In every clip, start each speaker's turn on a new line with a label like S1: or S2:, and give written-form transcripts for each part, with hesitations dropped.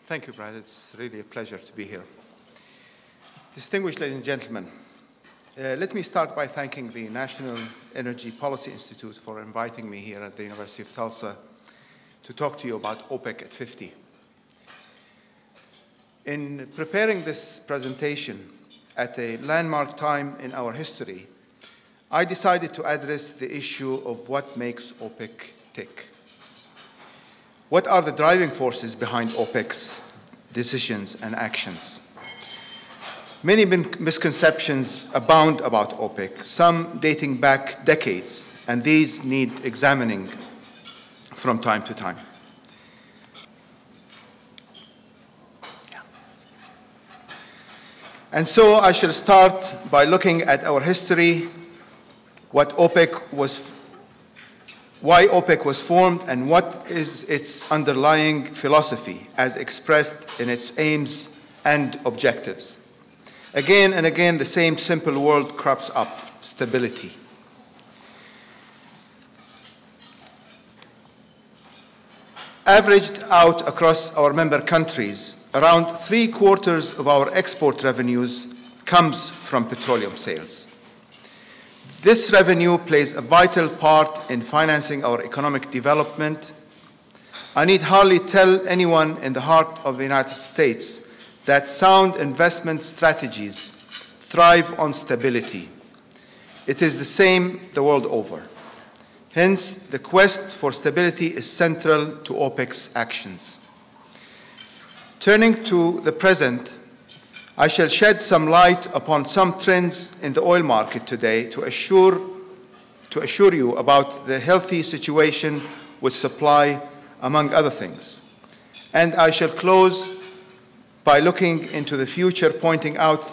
S1: Thank you, Brad. It's really a pleasure to be here. Distinguished ladies and gentlemen, let me start by thanking the National Energy Policy Institute for inviting me here at the University of Tulsa to talk to you about OPEC at 50. In preparing this presentation at a landmark time in our history, I decided to address the issue of what makes OPEC tick. What are the driving forces behind OPEC's decisions and actions? Many misconceptions abound about OPEC, some dating back decades, and these need examining from time to time. And so I shall start by looking at our history, why OPEC was formed, and what is its underlying philosophy as expressed in its aims and objectives. Again and again, the same simple word crops up: stability. Averaged out across our member countries, around 3/4 of our export revenues comes from petroleum sales. This revenue plays a vital part in financing our economic development. I need hardly tell anyone in the heart of the United States that sound investment strategies thrive on stability. It is the same the world over. Hence, the quest for stability is central to OPEC's actions. Turning to the present, I shall shed some light upon some trends in the oil market today to assure you about the healthy situation with supply, among other things. And I shall close by looking into the future, pointing out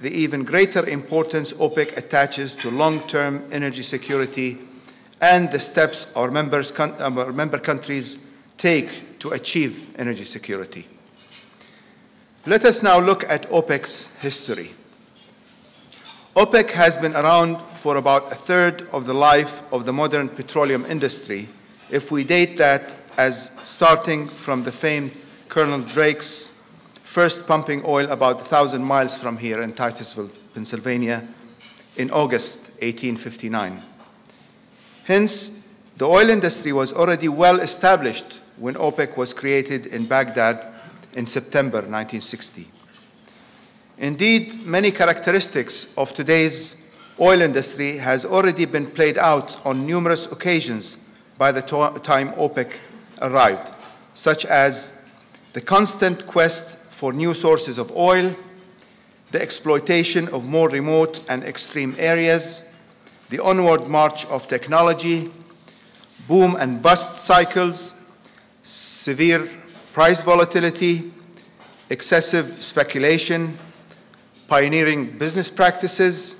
S1: the even greater importance OPEC attaches to long-term energy security and the steps our member countries take to achieve energy security. Let us now look at OPEC's history. OPEC has been around for about a third of the life of the modern petroleum industry, if we date that as starting from the famed Colonel Drake's first pumping oil about 1,000 miles from here in Titusville, Pennsylvania, in August 1859. Hence, the oil industry was already well established when OPEC was created in Baghdad in September 1960. Indeed, many characteristics of today's oil industry has already been played out on numerous occasions by the time OPEC arrived, such as the constant quest for new sources of oil, the exploitation of more remote and extreme areas, the onward march of technology, boom and bust cycles, severe price volatility, excessive speculation, pioneering business practices,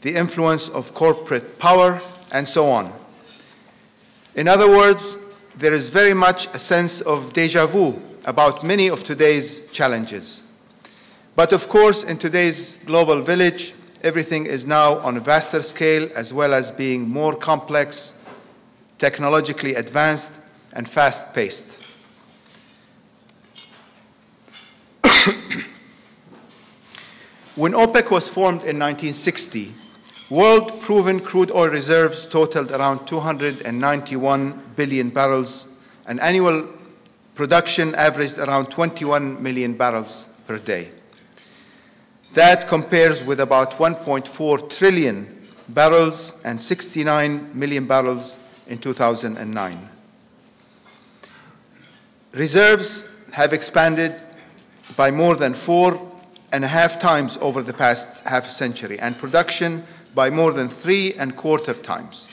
S1: the influence of corporate power, and so on. In other words, there is very much a sense of déjà vu about many of today's challenges. But of course, in today's global village, everything is now on a vaster scale, as well as being more complex, technologically advanced, and fast-paced. When OPEC was formed in 1960, world-proven crude oil reserves totaled around 291 billion barrels, and annual production averaged around 21 million barrels per day. That compares with about 1.4 trillion barrels and 69 million barrels in 2009. Reserves have expanded by more than 4.5 times over the past half century, and production by more than 3.25 times.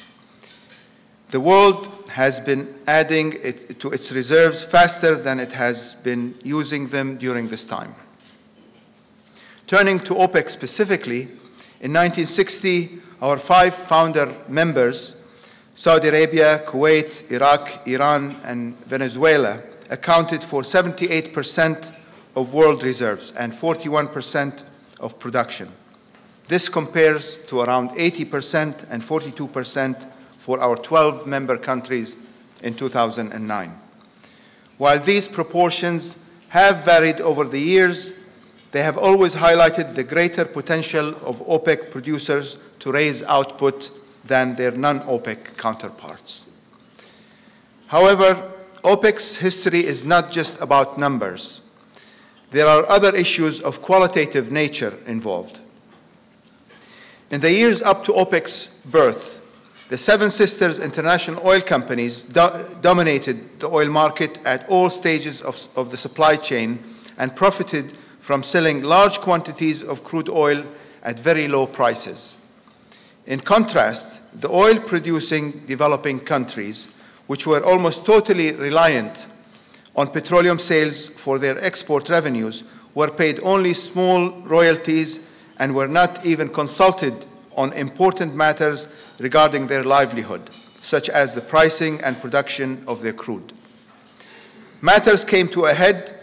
S1: The world has been adding to its reserves faster than it has been using them during this time. Turning to OPEC specifically, in 1960, our 5 founder members, Saudi Arabia, Kuwait, Iraq, Iran, and Venezuela, accounted for 78% of world reserves and 41% of production. This compares to around 80% and 42% for our 12 member countries in 2009. While these proportions have varied over the years, they have always highlighted the greater potential of OPEC producers to raise output than their non-OPEC counterparts. However, OPEC's history is not just about numbers. There are other issues of qualitative nature involved. In the years up to OPEC's birth, the Seven Sisters international oil companies dominated the oil market at all stages of the supply chain and profited from selling large quantities of crude oil at very low prices. In contrast, the oil-producing developing countries, which were almost totally reliant on petroleum sales for their export revenues, were paid only small royalties and were not even consulted on important matters regarding their livelihood, such as the pricing and production of their crude. Matters came to a head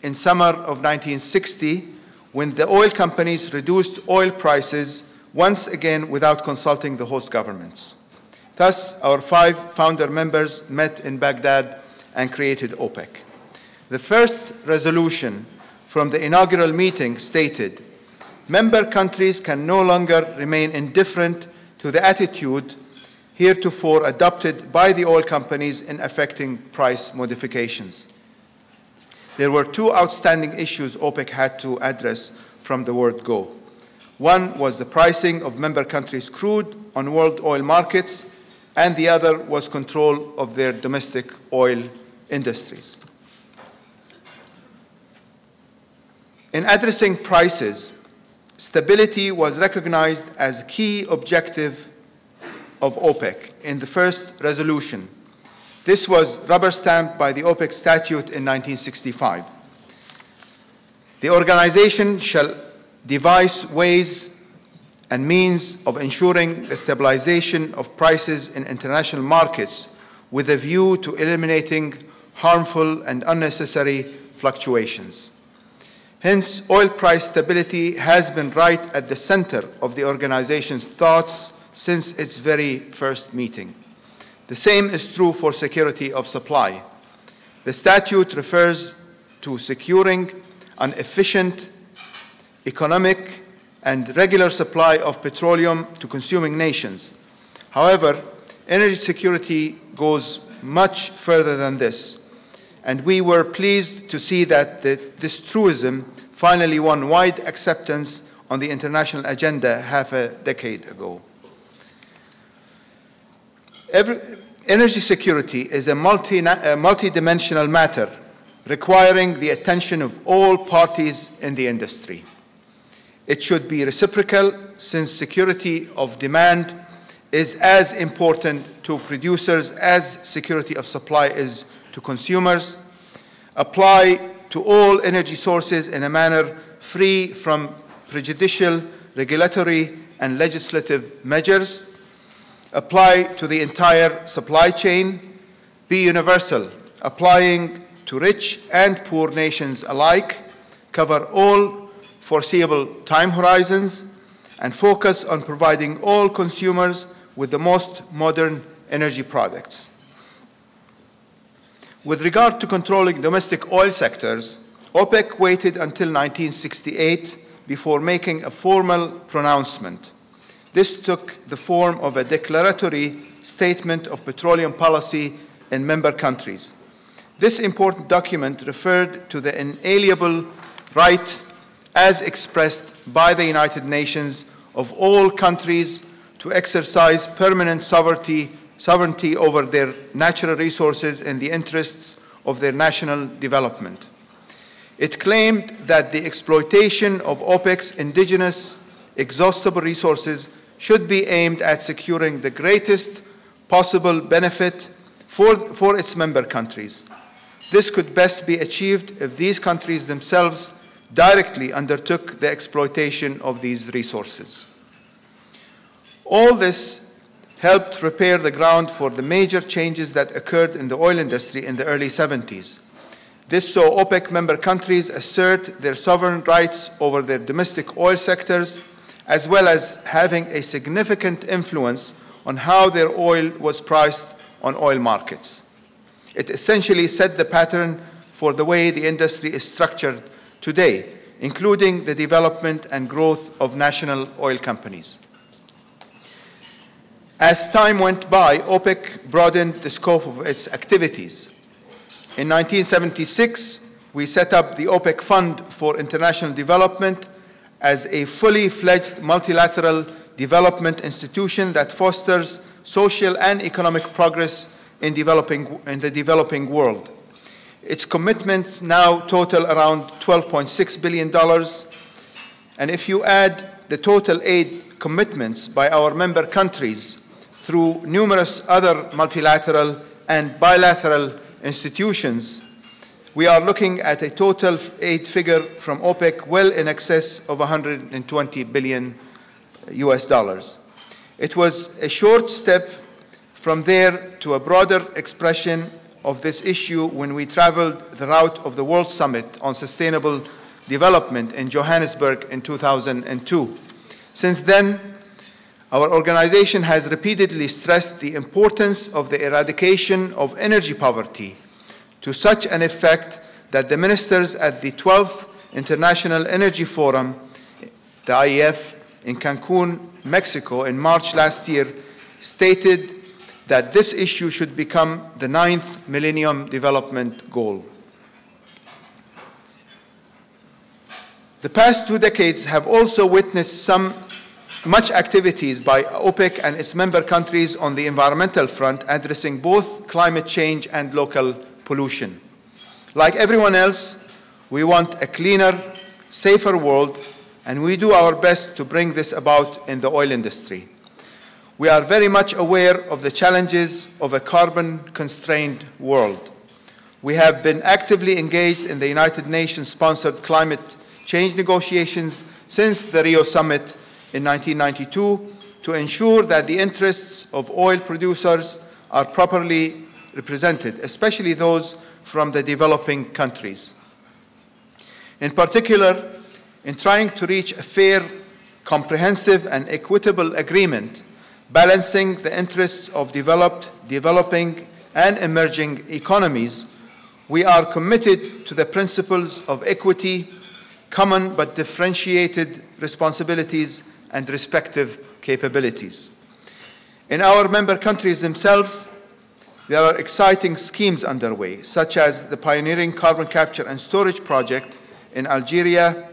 S1: in summer of 1960 when the oil companies reduced oil prices once again without consulting the host governments. Thus, our 5 founder members met in Baghdad and created OPEC. The first resolution from the inaugural meeting stated, member countries can no longer remain indifferent to the attitude heretofore adopted by the oil companies in effecting price modifications. There were 2 outstanding issues OPEC had to address from the word go. One was the pricing of member countries' crude on world oil markets, and the other was control of their domestic oil industries. In addressing prices, stability was recognized as a key objective of OPEC in the first resolution. This was rubber-stamped by the OPEC statute in 1965. The organization shall devise ways and means of ensuring the stabilization of prices in international markets with a view to eliminating harmful and unnecessary fluctuations. Hence, oil price stability has been right at the center of the organization's thoughts since its very first meeting. The same is true for security of supply. The statute refers to securing an efficient, economic, and regular supply of petroleum to consuming nations. However, energy security goes much further than this, and we were pleased to see that this truism finally won wide acceptance on the international agenda half a decade ago. Energy security is a multidimensional matter requiring the attention of all parties in the industry. It should be reciprocal, since security of demand is as important to producers as security of supply is to consumers. Apply to all energy sources in a manner free from prejudicial regulatory and legislative measures. Apply to the entire supply chain. Be universal, applying to rich and poor nations alike. Cover all foreseeable time horizons, and focus on providing all consumers with the most modern energy products. With regard to controlling domestic oil sectors, OPEC waited until 1968 before making a formal pronouncement. This took the form of a declaratory statement of petroleum policy in member countries. This important document referred to the inalienable right, as expressed by the United Nations, of all countries to exercise permanent sovereignty over their natural resources in the interests of their national development. It claimed that the exploitation of OPEC's indigenous exhaustible resources should be aimed at securing the greatest possible benefit for its member countries. This could best be achieved if these countries themselves directly undertook the exploitation of these resources. All this helped prepare the ground for the major changes that occurred in the oil industry in the early 70s. This saw OPEC member countries assert their sovereign rights over their domestic oil sectors, as well as having a significant influence on how their oil was priced on oil markets. It essentially set the pattern for the way the industry is structured today, including the development and growth of national oil companies. As time went by, OPEC broadened the scope of its activities. In 1976, we set up the OPEC Fund for International Development as a fully fledged multilateral development institution that fosters social and economic progress in the developing world. Its commitments now total around $12.6 billion, and if you add the total aid commitments by our member countries through numerous other multilateral and bilateral institutions, we are looking at a total aid figure from OPEC well in excess of $120 billion US. It was a short step from there to a broader expression of this issue when we traveled the route of the World Summit on Sustainable Development in Johannesburg in 2002. Since then, our organization has repeatedly stressed the importance of the eradication of energy poverty to such an effect that the ministers at the 12th International Energy Forum, the IEF, in Cancun, Mexico, in March last year, stated that this issue should become the 9th Millennium Development Goal. The past 2 decades have also witnessed much activities by OPEC and its member countries on the environmental front, addressing both climate change and local pollution. Like everyone else, we want a cleaner, safer world, and we do our best to bring this about in the oil industry. We are very much aware of the challenges of a carbon-constrained world. We have been actively engaged in the United Nations-sponsored climate change negotiations since the Rio Summit in 1992 to ensure that the interests of oil producers are properly represented, especially those from the developing countries. In particular, in trying to reach a fair, comprehensive, and equitable agreement, balancing the interests of developed, developing, and emerging economies, we are committed to the principles of equity, common but differentiated responsibilities, and respective capabilities. In our member countries themselves, there are exciting schemes underway, such as the pioneering carbon capture and storage project in Algeria,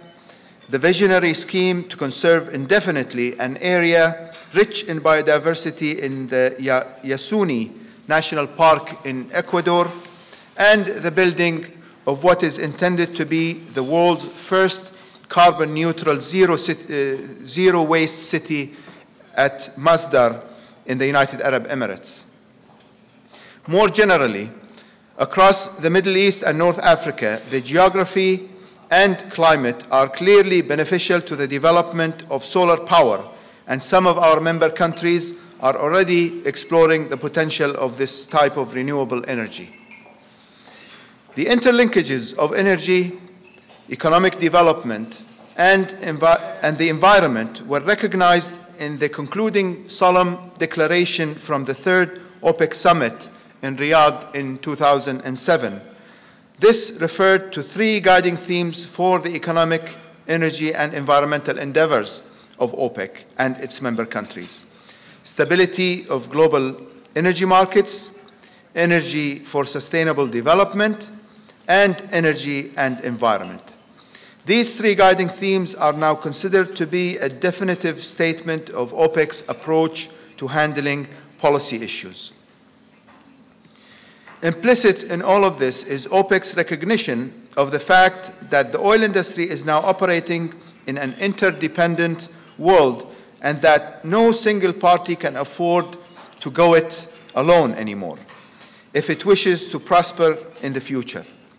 S1: the visionary scheme to conserve indefinitely an area rich in biodiversity in the Yasuni National Park in Ecuador, and the building of what is intended to be the world's first carbon-neutral zero-waste city at Masdar in the United Arab Emirates. More generally, across the Middle East and North Africa, the geography and climate are clearly beneficial to the development of solar power, and some of our member countries are already exploring the potential of this type of renewable energy. The interlinkages of energy, economic development, and the environment were recognized in the concluding solemn declaration from the third OPEC summit in Riyadh in 2007. This referred to 3 guiding themes for the economic, energy, and environmental endeavors of OPEC and its member countries: stability of global energy markets, energy for sustainable development, and energy and environment. These 3 guiding themes are now considered to be a definitive statement of OPEC's approach to handling policy issues. Implicit in all of this is OPEC's recognition of the fact that the oil industry is now operating in an interdependent world and that no single party can afford to go it alone anymore if it wishes to prosper in the future.